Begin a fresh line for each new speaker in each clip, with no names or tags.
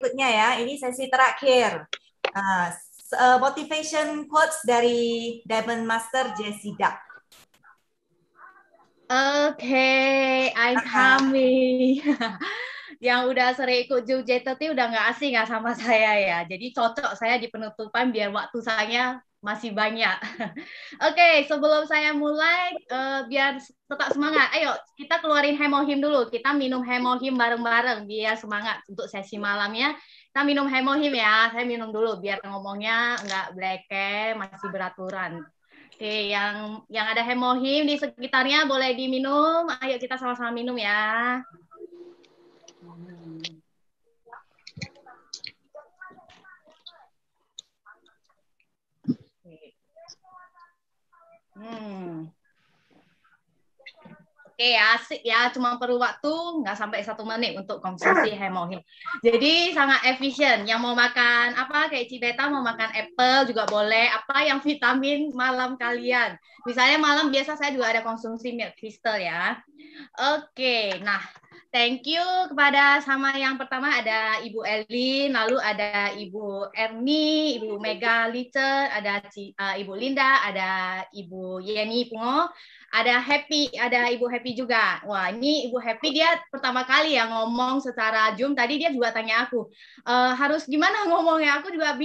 berikutnya ya. Ini sesi terakhir. Motivation quotes dari Diamond Master Jessie Duck.
Oke, I'm coming. Yang udah sering ikut Zoom JTT udah nggak asing nggak sama saya ya. Jadi cocok saya di penutupan biar waktu saya masih banyak. Oke, sebelum saya mulai, biar tetap semangat, ayo kita keluarin hemohim dulu. Kita minum hemohim bareng-bareng biar semangat untuk sesi malamnya. Kita minum hemohim ya. Saya minum dulu biar ngomongnya nggak bleke, masih beraturan. Oke, yang ada hemohim di sekitarnya boleh diminum. Ayo kita sama-sama minum ya. Oke ya, asik ya, cuma perlu waktu nggak sampai 1 menit untuk konsumsi hemohim. Jadi sangat efisien. Yang mau makan apa kayak Cibeta mau makan apple juga boleh. Apa yang vitamin malam kalian. Misalnya malam biasa saya juga ada konsumsi milk crystal ya. Oke, nah thank you kepada sama yang pertama ada Ibu Elin, lalu ada Ibu Erni, Ibu Mega Licer, ada Ibu Linda, ada Ibu Yeni Pungo, ada Ibu Happy juga. Wah, ini Ibu Happy dia pertama kali ya ngomong secara Zoom. Tadi dia juga tanya aku, harus gimana ngomongnya? Aku juga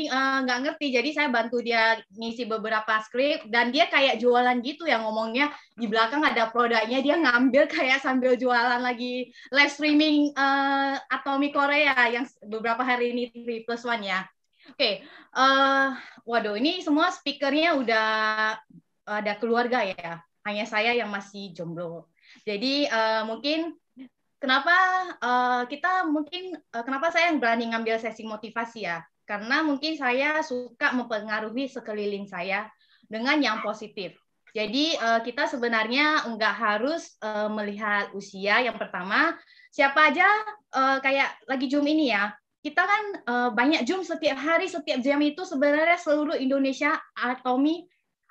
nggak ngerti. Jadi saya bantu dia ngisi beberapa skrip dan dia kayak jualan gitu ya ngomongnya. Di belakang ada produknya, dia ngambil kayak sambil jualan lagi live streaming Atomi Korea yang beberapa hari ini 3+1 ya. Oke, waduh ini semua speakernya udah ada keluarga ya. Hanya saya yang masih jomblo. Jadi mungkin kenapa kenapa saya yang berani ngambil sesi motivasi ya? Karena mungkin saya suka mempengaruhi sekeliling saya dengan yang positif. Jadi kita sebenarnya nggak harus melihat usia yang pertama. Siapa aja kayak lagi Zoom ini ya. Kita kan banyak Zoom setiap hari, setiap jam itu sebenarnya seluruh Indonesia Atomi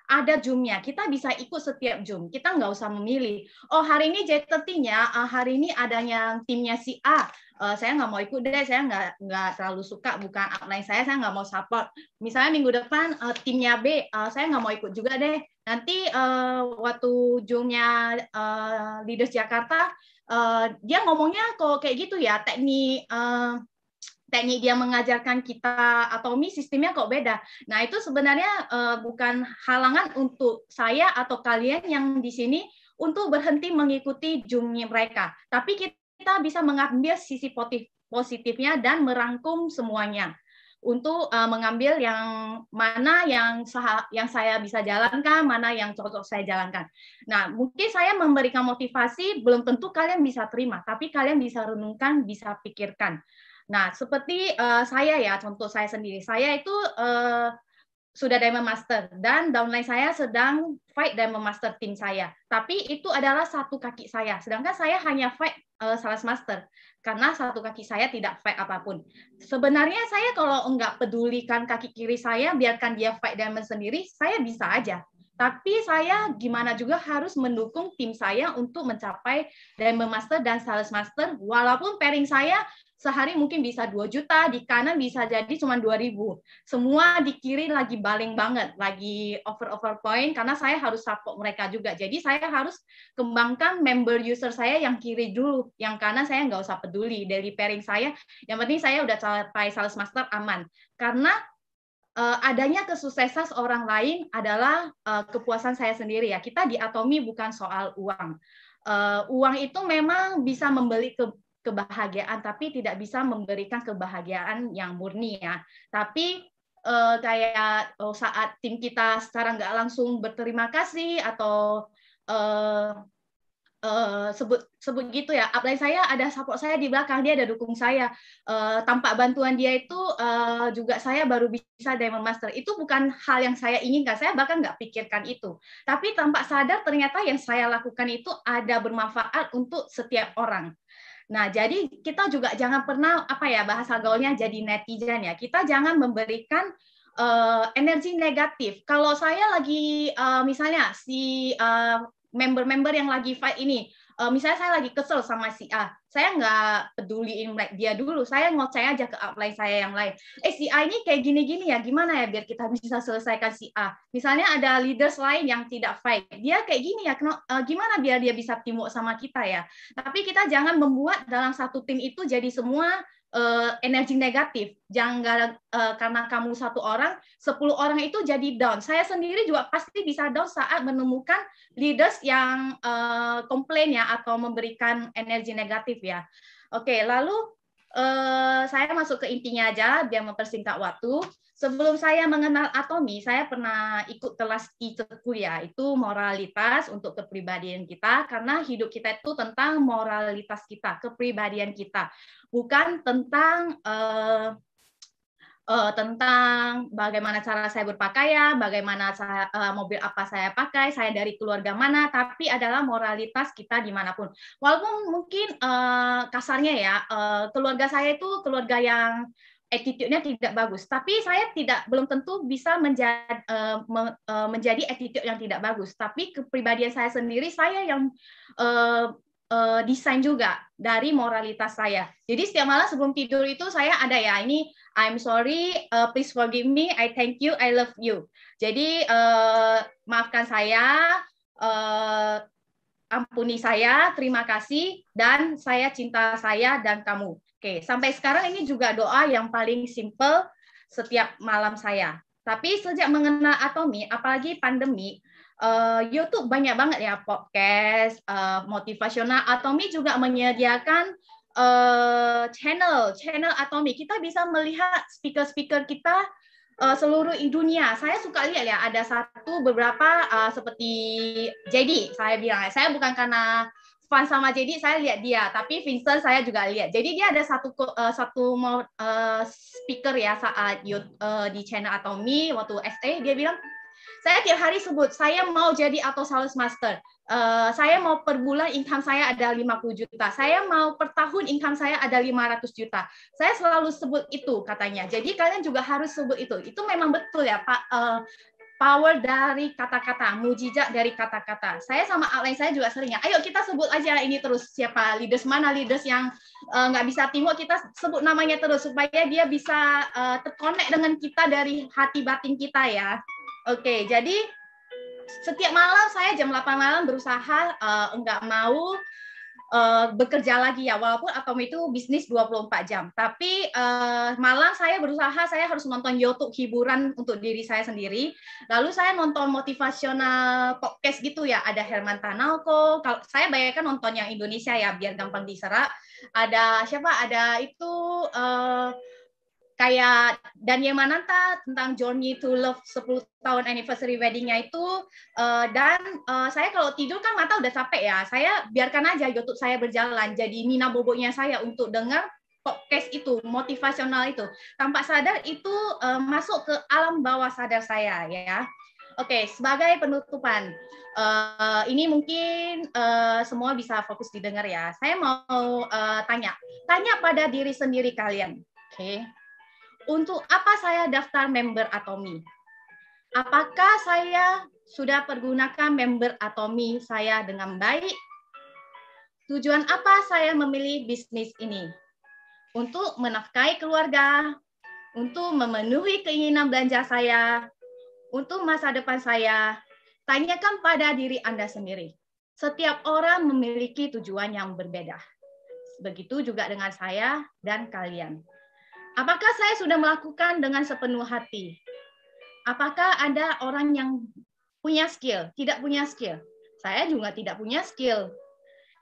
ada Zoom-nya. Kita bisa ikut setiap Zoom. Kita nggak usah memilih. Oh, hari ini J30-nya, hari ini adanya timnya si A. Saya nggak mau ikut deh, saya nggak terlalu suka, bukan upline saya nggak mau support. Misalnya minggu depan timnya B, saya nggak mau ikut juga deh. Nanti waktu Zoom-nya Leaders Jakarta, dia ngomongnya kok kayak gitu ya, teknik dia mengajarkan kita Atomi sistemnya kok beda. Nah, itu sebenarnya bukan halangan untuk saya atau kalian yang di sini untuk berhenti mengikuti Zoom-nya mereka. Tapi kita bisa mengambil sisi positifnya dan merangkum semuanya untuk mengambil yang mana yang saya bisa jalankan, mana yang cocok saya jalankan. Nah, mungkin saya memberikan motivasi, belum tentu kalian bisa terima, tapi kalian bisa renungkan, bisa pikirkan. Nah, seperti saya ya, contoh saya sendiri. Saya itu sudah Diamond Master dan downline saya sedang fight Diamond Master tim saya. Tapi itu adalah satu kaki saya. Sedangkan saya hanya fight Sales Master karena satu kaki saya tidak fight apapun. Sebenarnya saya kalau enggak pedulikan kaki kiri saya, biarkan dia fight Diamond sendiri, saya bisa aja. Tapi saya gimana juga harus mendukung tim saya untuk mencapai Diamond Master dan Sales Master walaupun pairing saya sehari mungkin bisa 2 juta, di kanan bisa jadi cuma 2.000. Semua di kiri lagi baling banget, lagi over point karena saya harus support mereka juga. Jadi saya harus kembangkan member user saya yang kiri dulu, yang kanan saya nggak usah peduli. Dari pairing saya, yang penting saya udah capai Sales Master aman. Karena adanya kesuksesan orang lain adalah kepuasan saya sendiri ya. Kita di Atomi bukan soal uang. Uang itu memang bisa membeli kebahagiaan, tapi tidak bisa memberikan kebahagiaan yang murni ya. Tapi kayak saat tim kita secara nggak langsung berterima kasih atau sebut gitu ya, upline saya ada support saya di belakang, dia ada dukung saya, tanpa bantuan dia itu juga saya baru bisa Diamond Master. Itu bukan hal yang saya inginkan, saya bahkan nggak pikirkan itu, tapi tanpa sadar ternyata yang saya lakukan itu ada bermanfaat untuk setiap orang. Nah, jadi kita juga jangan pernah bahasa gaulnya jadi netizen ya. Kita jangan memberikan energi negatif. Kalau saya lagi misalnya si member-member yang lagi fight ini, misalnya saya lagi kesel sama si A, saya nggak peduliin dia dulu, saya ngoceh aja ke upline saya yang lain. Si A ini kayak gini-gini ya, gimana ya biar kita bisa selesaikan si A. Misalnya ada leaders lain yang tidak fight, dia kayak gini ya, gimana biar dia bisa teamwork sama kita ya. Tapi kita jangan membuat dalam satu tim itu jadi semua energi negatif. Jangan karena kamu satu orang, 10 orang itu jadi down. Saya sendiri juga pasti bisa down saat menemukan leaders yang komplain ya atau memberikan energi negatif ya. Oke, lalu saya masuk ke intinya aja biar mempersingkat waktu. Sebelum saya mengenal Atomy, saya pernah ikut kelas I-Ceku ya, itu moralitas untuk kepribadian kita, karena hidup kita itu tentang moralitas kita, kepribadian kita, bukan tentang tentang bagaimana cara saya berpakaian, bagaimana mobil apa saya pakai, saya dari keluarga mana, tapi adalah moralitas kita dimanapun. Walaupun mungkin kasarnya ya, keluarga saya itu keluarga yang attitude-nya tidak bagus, tapi saya belum tentu bisa menjadi attitude yang tidak bagus. Tapi kepribadian saya sendiri, saya yang desain juga dari moralitas saya. Jadi setiap malam sebelum tidur itu saya ada ya, ini I'm sorry, please forgive me, I thank you, I love you. Jadi maafkan saya, ampuni saya, terima kasih, dan saya cinta saya dan kamu. Oke, sampai sekarang ini juga doa yang paling simple setiap malam saya. Tapi sejak mengenal Atomy, apalagi pandemi, YouTube banyak banget ya podcast motivasional. Atomy juga menyediakan channel Atomy. Kita bisa melihat speaker-speaker kita seluruh dunia. Saya suka lihat ya, ada beberapa seperti JD. Saya bilang, saya bukan karena fans sama JD, saya lihat dia, tapi Vincent saya juga lihat. Jadi dia ada satu speaker ya saat di channel Atomy waktu SA, dia bilang, saya tiap hari sebut, saya mau jadi auto sales master. Saya mau per bulan income saya ada 50 juta. Saya mau per tahun income saya ada 500 juta. Saya selalu sebut itu katanya. Jadi kalian juga harus sebut itu. Itu memang betul ya, Pak. Power dari kata-kata, mujizat dari kata-kata. Saya sama outline saya juga sering ya, ayo kita sebut aja ini terus, siapa leaders mana, leaders yang nggak bisa teamwork, kita sebut namanya terus, supaya dia bisa terkonek dengan kita dari hati batin kita ya. Oke, jadi setiap malam saya jam 8 malam berusaha nggak mau bekerja lagi ya, walaupun Atomy itu bisnis 24 jam. Tapi malam saya berusaha, saya harus nonton YouTube hiburan untuk diri saya sendiri. Lalu saya nonton motivasional podcast gitu ya, ada Herman Tanalko. Kalau saya bayangkan nonton yang Indonesia ya, biar gampang diserap. Ada siapa? Ada itu kayak Daniel Mananta tentang Journey to Love 10 tahun anniversary wedding-nya itu, dan saya kalau tidur kan mata udah capek ya, saya biarkan aja YouTube saya berjalan, jadi Nina boboknya saya untuk dengar podcast itu, motivasional itu. Tanpa sadar itu masuk ke alam bawah sadar saya ya. Oke, sebagai penutupan, ini mungkin semua bisa fokus didengar ya. Saya mau tanya pada diri sendiri kalian. Oke. Untuk apa saya daftar member Atomy? Apakah saya sudah pergunakan member Atomy saya dengan baik? Tujuan apa saya memilih bisnis ini? Untuk menafkahi keluarga, untuk memenuhi keinginan belanja saya, untuk masa depan saya. Tanyakan pada diri Anda sendiri. Setiap orang memiliki tujuan yang berbeda. Begitu juga dengan saya dan kalian. Apakah saya sudah melakukan dengan sepenuh hati? Apakah ada orang yang punya skill, tidak punya skill? Saya juga tidak punya skill.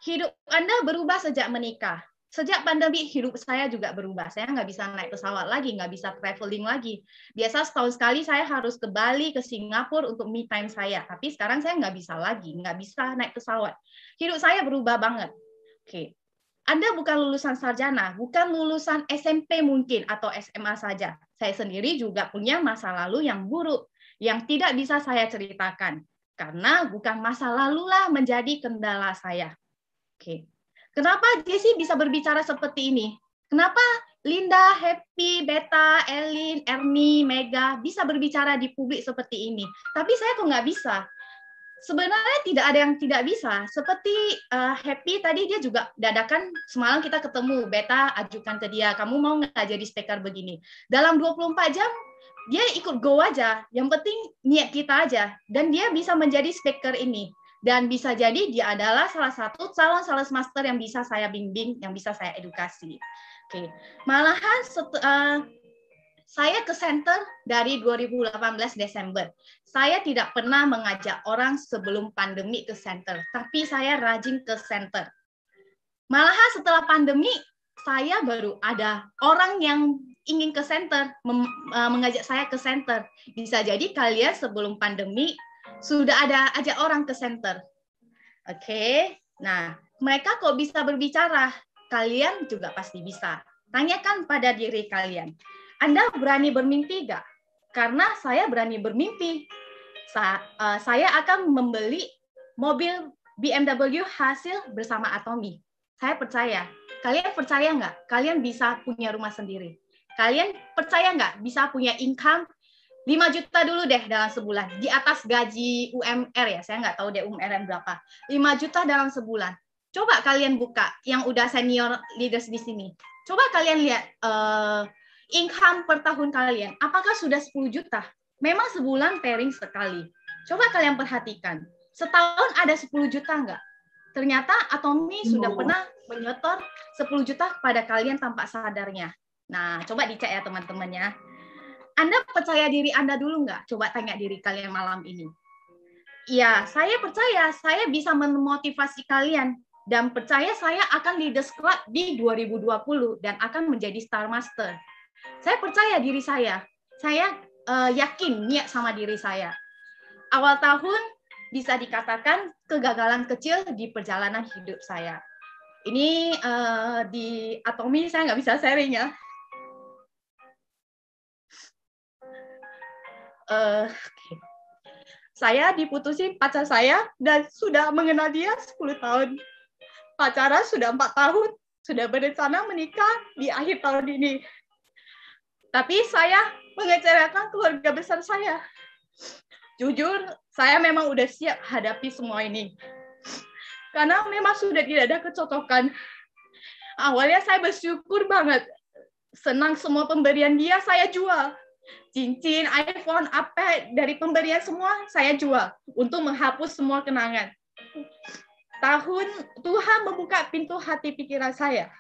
Hidup Anda berubah sejak menikah. Sejak pandemi, hidup saya juga berubah. Saya nggak bisa naik pesawat lagi, nggak bisa traveling lagi. Biasa setahun sekali saya harus ke Bali, ke Singapura untuk me time saya. Tapi sekarang saya nggak bisa lagi, nggak bisa naik pesawat. Hidup saya berubah banget. Oke. Anda bukan lulusan sarjana, bukan lulusan SMP mungkin, atau SMA saja. Saya sendiri juga punya masa lalu yang buruk, yang tidak bisa saya ceritakan. Karena bukan masa lalulah menjadi kendala saya. Oke. Kenapa Jessie bisa berbicara seperti ini? Kenapa Linda, Happy, Beta, Elin, Ernie, Mega bisa berbicara di publik seperti ini? Tapi saya kok nggak bisa? sebenarnya tidak ada yang tidak bisa. Seperti Happy tadi, dia juga dadakan semalam kita ketemu, Beta ajukan ke dia, kamu mau nggak jadi speaker begini? Dalam 24 jam, dia ikut go aja. Yang penting niat kita aja. Dan dia bisa menjadi speaker ini. Dan bisa jadi dia adalah salah satu calon sales master yang bisa saya bimbing, yang bisa saya edukasi. Oke. Malahan saya ke center dari 2018 Desember. Saya tidak pernah mengajak orang sebelum pandemi ke center, tapi saya rajin ke center. Malahan setelah pandemi, saya baru ada orang yang ingin ke center, mengajak saya ke center. Bisa jadi kalian sebelum pandemi sudah ada ajak orang ke center. Oke, nah mereka kok bisa berbicara? Kalian juga pasti bisa. Tanyakan pada diri kalian. Anda berani bermimpi nggak? Karena saya berani bermimpi. Saya akan membeli mobil BMW hasil bersama Atomy. Saya percaya. Kalian percaya nggak? Kalian bisa punya rumah sendiri. Kalian percaya nggak bisa punya income 5 juta dulu deh dalam sebulan. Di atas gaji UMR ya. Saya nggak tahu deh UMR berapa. 5 juta dalam sebulan. Coba kalian buka yang udah senior leaders di sini. Coba kalian lihat income per tahun kalian, apakah sudah 10 juta? Memang sebulan pairing sekali. Coba kalian perhatikan, setahun ada 10 juta nggak? Ternyata Atomy sudah pernah menyetor 10 juta kepada kalian tanpa sadarnya. Nah, coba dicek ya teman-temannya. Anda percaya diri Anda dulu nggak? Coba tanya diri kalian malam ini. Iya, saya percaya saya bisa memotivasi kalian. Dan percaya saya akan Leaders Club di 2020 dan akan menjadi Star Master. Saya percaya diri saya. Saya yakin niat sama diri saya. Awal tahun bisa dikatakan kegagalan kecil di perjalanan hidup saya. Ini di Atomy saya nggak bisa sharing ya. Saya diputusin pacar saya dan sudah mengenal dia 10 tahun. Pacaran sudah 4 tahun. Sudah berencana menikah di akhir tahun ini. Tapi saya mengecewakan keluarga besar saya. Jujur, saya memang udah siap hadapi semua ini. Karena memang sudah tidak ada kecocokan. Awalnya saya bersyukur banget. Senang semua pemberian dia, saya jual. Cincin, iPhone, iPad, dari pemberian semua, saya jual. Untuk menghapus semua kenangan. Tuhan membuka pintu hati pikiran saya.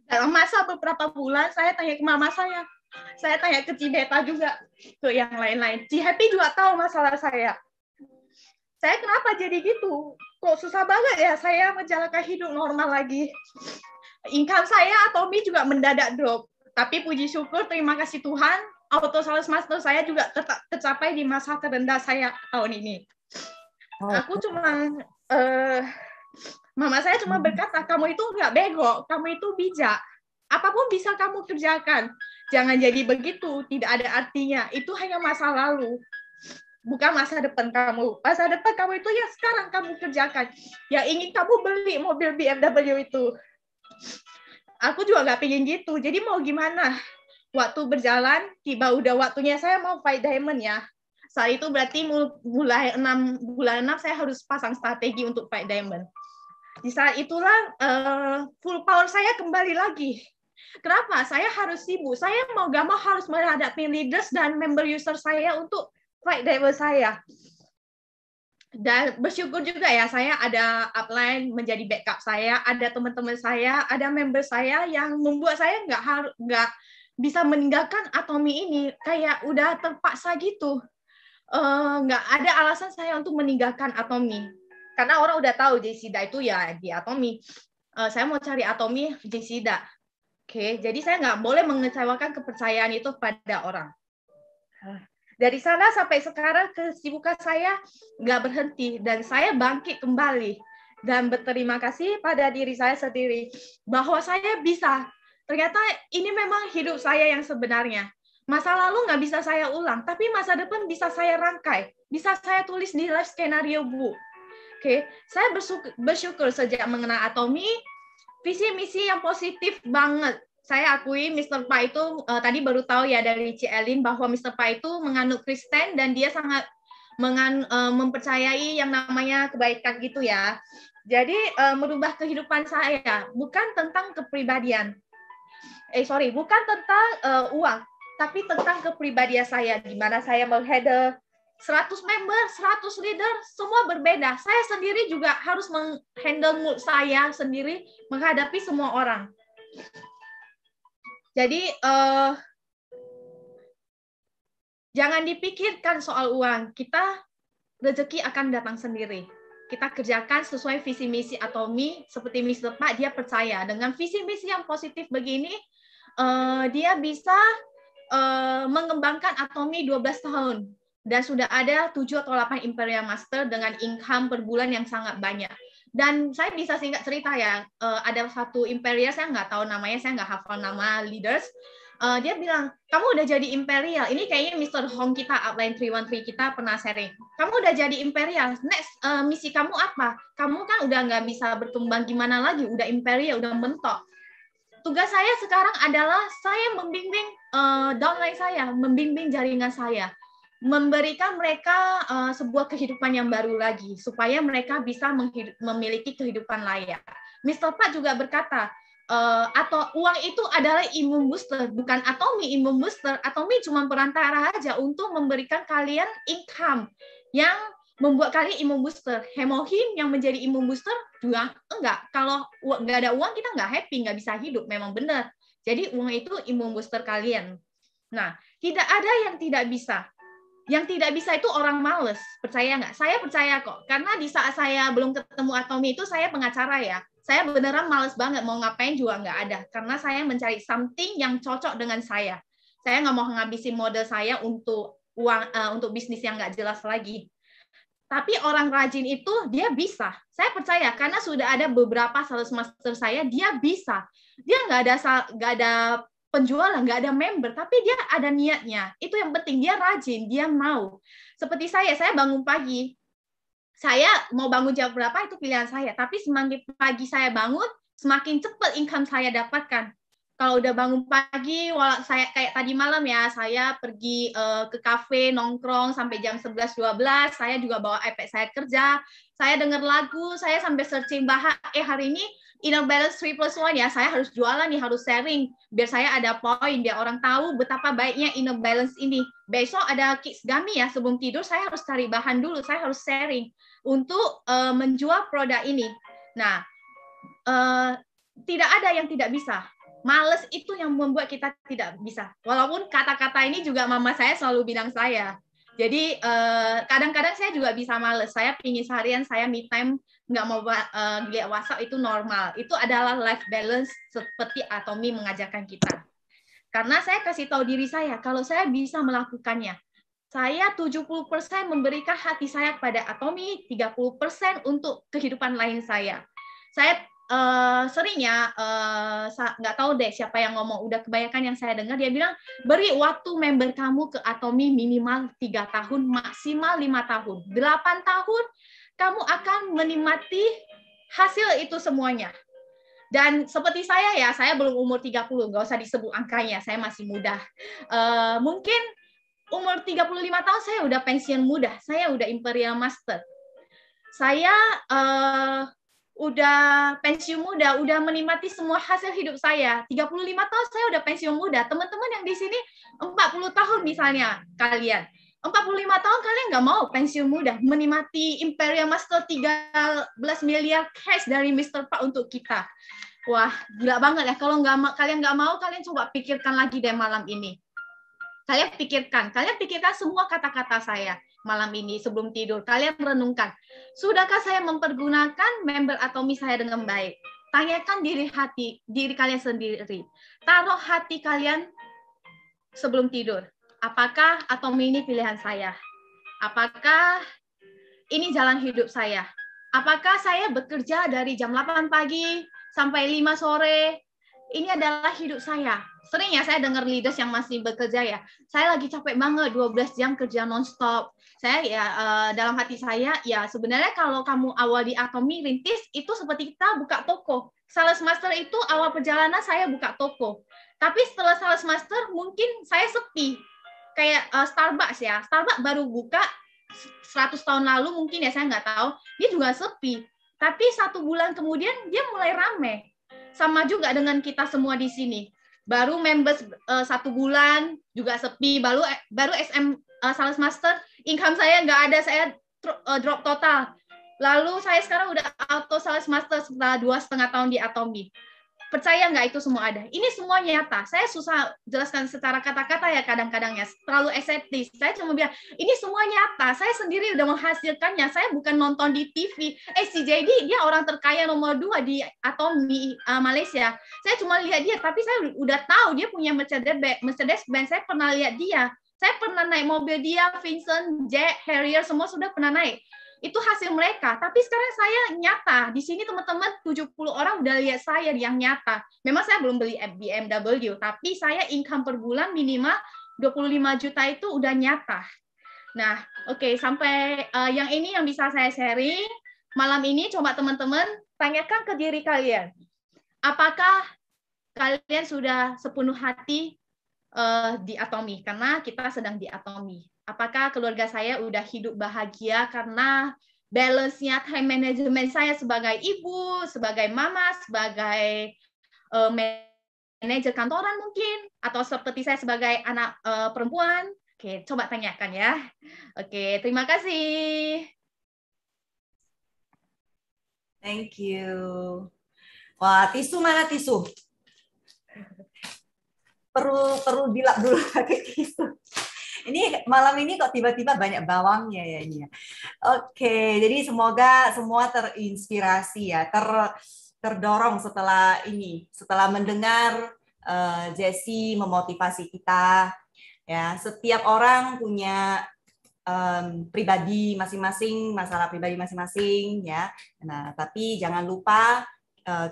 Dalam masa beberapa bulan, saya tanya ke mama saya tanya ke Cibeta juga, ke yang lain-lain. Ci Happy juga tahu masalah saya. Saya kenapa jadi gitu? Kok susah banget ya saya menjalankan hidup normal lagi. Income saya Atomy juga mendadak drop. Tapi puji syukur, terima kasih Tuhan, Auto Sales Master saya juga tetap tercapai di masa terendah saya tahun ini. Aku cuma mama saya cuma berkata, kamu itu nggak bego, kamu itu bijak. Apapun bisa kamu kerjakan. Jangan jadi begitu, tidak ada artinya. Itu hanya masa lalu, bukan masa depan kamu. Masa depan kamu itu ya sekarang kamu kerjakan. Yang ingin kamu beli mobil BMW itu. Aku juga nggak pengen gitu. Jadi mau gimana? Waktu berjalan, tiba udah waktunya saya mau fight diamond ya. Saat itu berarti mulai bulan 6 saya harus pasang strategi untuk fight diamond. Di saat itulah full power saya kembali lagi. Kenapa? Saya harus sibuk. Saya mau gak mau harus menghadapi leaders dan member user saya untuk fight diamond saya. Dan bersyukur juga ya, saya ada upline menjadi backup saya, ada teman-teman saya, ada member saya yang membuat saya nggak bisa meninggalkan Atomy ini. Kayak udah terpaksa gitu. Nggak ada alasan saya untuk meninggalkan Atomy. Karena orang udah tahu Jessida itu ya di Atomy. Saya mau cari Atomy Jessida. Oke, jadi saya nggak boleh mengecewakan kepercayaan itu pada orang. Dari sana sampai sekarang kesibukan saya nggak berhenti dan saya bangkit kembali dan berterima kasih pada diri saya sendiri bahwa saya bisa. Ternyata ini memang hidup saya yang sebenarnya. Masa lalu nggak bisa saya ulang, tapi masa depan bisa saya rangkai, bisa saya tulis di life scenario book. Oke, saya bersyukur sejak mengenal Atomy, visi misi yang positif banget. Saya akui Mr. Pa itu tadi baru tahu ya dari Ci Elin bahwa Mr. Pa itu menganut Kristen dan dia sangat mempercayai yang namanya kebaikan gitu ya. Jadi merubah kehidupan saya bukan tentang kepribadian. Bukan tentang uang, tapi tentang kepribadian saya, di mana saya menghandle 100 member, 100 leader, semua berbeda. Saya sendiri juga harus menghandle mood saya sendiri menghadapi semua orang. Jadi jangan dipikirkan soal uang. Kita rezeki akan datang sendiri. Kita kerjakan sesuai visi misi Atomy, seperti Mr. Pak, dia percaya dengan visi misi yang positif begini, dia bisa mengembangkan Atomy 12 tahun. Dan sudah ada 7 atau 8 Imperial Master dengan income per bulan yang sangat banyak. Dan saya bisa singkat cerita ya, ada satu Imperial, saya nggak tahu namanya, saya nggak hafal nama leaders. Dia bilang, kamu udah jadi Imperial. Ini kayaknya Mr. Hong kita, upline 313 kita pernah sharing. Kamu udah jadi Imperial. Next, misi kamu apa? Kamu kan udah nggak bisa berkembang gimana lagi. Udah Imperial, udah mentok. Tugas saya sekarang adalah saya membimbing downline saya, membimbing jaringan saya. Memberikan mereka sebuah kehidupan yang baru lagi, supaya mereka bisa memiliki kehidupan layak. Mr. Pak juga berkata, atau uang itu adalah imun booster, bukan Atomy imun booster. Atomy cuma perantara aja untuk memberikan kalian income yang membuat kalian imun booster. Hemohim yang menjadi imun booster juga enggak. Kalau nggak ada uang kita nggak happy, nggak bisa hidup. Memang benar. Jadi uang itu imun booster kalian. Nah, tidak ada yang tidak bisa. Yang tidak bisa itu orang males. Percaya nggak? Saya percaya kok. Karena di saat saya belum ketemu Atomy itu saya pengacara ya. Saya beneran males banget, mau ngapain juga nggak ada. Karena saya mencari something yang cocok dengan saya. Saya nggak mau ngabisin modal saya untuk uang, untuk bisnis yang nggak jelas lagi. Tapi orang rajin itu dia bisa. Saya percaya karena sudah ada beberapa sales master saya, dia bisa. Dia nggak ada penjualan, nggak ada member, tapi dia ada niatnya. Itu yang penting, dia rajin, dia mau. Seperti saya bangun pagi. Saya mau bangun jam berapa itu pilihan saya, tapi semakin pagi saya bangun, semakin cepat income saya dapatkan. Kalau udah bangun pagi, saya kayak tadi malam ya, saya pergi ke kafe, nongkrong sampai jam 11-12, saya juga bawa iPad saya kerja, saya dengar lagu, saya sampai searching bahan, hari ini Inner Balance 3+1 ya, saya harus jualan nih, harus sharing, biar saya ada poin, biar orang tahu betapa baiknya Inner Balance ini. Besok ada Kids Gummy ya, sebelum tidur saya harus cari bahan dulu, saya harus sharing untuk menjual produk ini. Nah, tidak ada yang tidak bisa. Males itu yang membuat kita tidak bisa. Walaupun kata-kata ini juga mama saya selalu bilang saya. Jadi kadang-kadang saya juga bisa males. Saya pingin seharian saya me time, nggak mau lihat WhatsApp, itu normal. Itu adalah life balance seperti Atomy mengajarkan kita. Karena saya kasih tahu diri saya, kalau saya bisa melakukannya, saya 70% memberikan hati saya kepada Atomy, 30% untuk kehidupan lain saya. Saya seringnya nggak tahu deh siapa yang ngomong, udah kebanyakan yang saya dengar, dia bilang beri waktu member kamu ke Atomy minimal 3 tahun, maksimal 5 tahun. 8 tahun kamu akan menikmati hasil itu semuanya. Dan seperti saya ya, saya belum umur 30, nggak usah disebut angkanya, saya masih muda. Mungkin umur 35 tahun saya udah pensiun muda, saya udah Imperial Master. Saya udah pensiun muda, udah menikmati semua hasil hidup saya. 35 tahun saya udah pensiun muda. Teman-teman yang di sini 40 tahun misalnya kalian. 45 tahun kalian nggak mau pensiun muda, menikmati Imperial Master 13 miliar cash dari Mr. Pak untuk kita. Wah, gila banget ya. Kalau kalian nggak mau, kalian coba pikirkan lagi deh malam ini. Kalian pikirkan semua kata-kata saya malam ini sebelum tidur. Kalian renungkan, sudahkah saya mempergunakan member Atomy saya dengan baik? Tanyakan diri kalian sendiri. Taruh hati kalian sebelum tidur. Apakah Atomy ini pilihan saya? Apakah ini jalan hidup saya? Apakah saya bekerja dari jam 8 pagi sampai 5 sore? Ini adalah hidup saya. Sering ya saya dengar leaders yang masih bekerja ya, saya lagi capek banget 12 jam kerja nonstop. Saya ya dalam hati saya ya sebenarnya kalau kamu awal di Atomy rintis itu seperti kita buka toko. Sales master itu awal perjalanan saya buka toko. Tapi setelah sales master mungkin saya sepi. Kayak Starbucks ya. Starbucks baru buka 100 tahun lalu mungkin ya, saya nggak tahu, dia juga sepi. Tapi 1 bulan kemudian dia mulai rame. Sama juga dengan kita semua di sini. Baru members 1 bulan juga sepi, baru SM Sales Master, income saya nggak ada, saya drop total. Lalu saya sekarang udah auto Sales Master setelah 2,5 tahun di Atomy. Percaya nggak itu semua ada? Ini semua nyata. Saya susah jelaskan secara kata-kata ya kadang-kadang ya, terlalu estetis. Saya cuma bilang, ini semua nyata. Saya sendiri udah menghasilkannya. Saya bukan nonton di TV. Si JD, dia orang terkaya nomor 2 di Atomy, Malaysia. Saya cuma lihat dia, tapi saya udah tahu dia punya Mercedes-Benz. Saya pernah lihat dia. Saya pernah naik mobil dia, Vincent, Jack, Harrier, semua sudah pernah naik. Itu hasil mereka. Tapi sekarang saya nyata. Di sini teman-teman 70 orang udah lihat saya yang nyata. Memang saya belum beli BMW, tapi saya income per bulan minimal 25 juta itu udah nyata. Nah, oke, sampai yang ini yang bisa saya sharing. Malam ini coba teman-teman tanyakan ke diri kalian. Apakah kalian sudah sepenuh hati di Atomy? Karena kita sedang di Atomy. Apakah keluarga saya udah hidup bahagia karena balance-nya time management saya sebagai ibu, sebagai mama, sebagai manajer kantoran mungkin, atau seperti saya sebagai anak perempuan? Oke, coba tanyakan ya. Oke, terima kasih.
Thank you. Wah, tisu mana tisu? Perlu dilap dulu pakai tisu. Ini malam ini kok tiba-tiba banyak bawangnya ya ini. Oke, jadi semoga semua terinspirasi ya, terdorong setelah mendengar Jessie memotivasi kita. Ya, setiap orang punya pribadi masing-masing, masalah pribadi masing-masing ya. Nah, tapi jangan lupa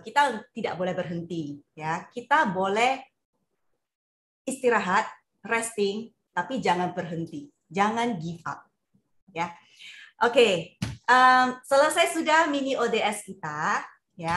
kita tidak boleh berhenti ya. Kita boleh istirahat, resting, tapi jangan berhenti, jangan give up, ya. Oke, selesai sudah mini ODS kita, ya.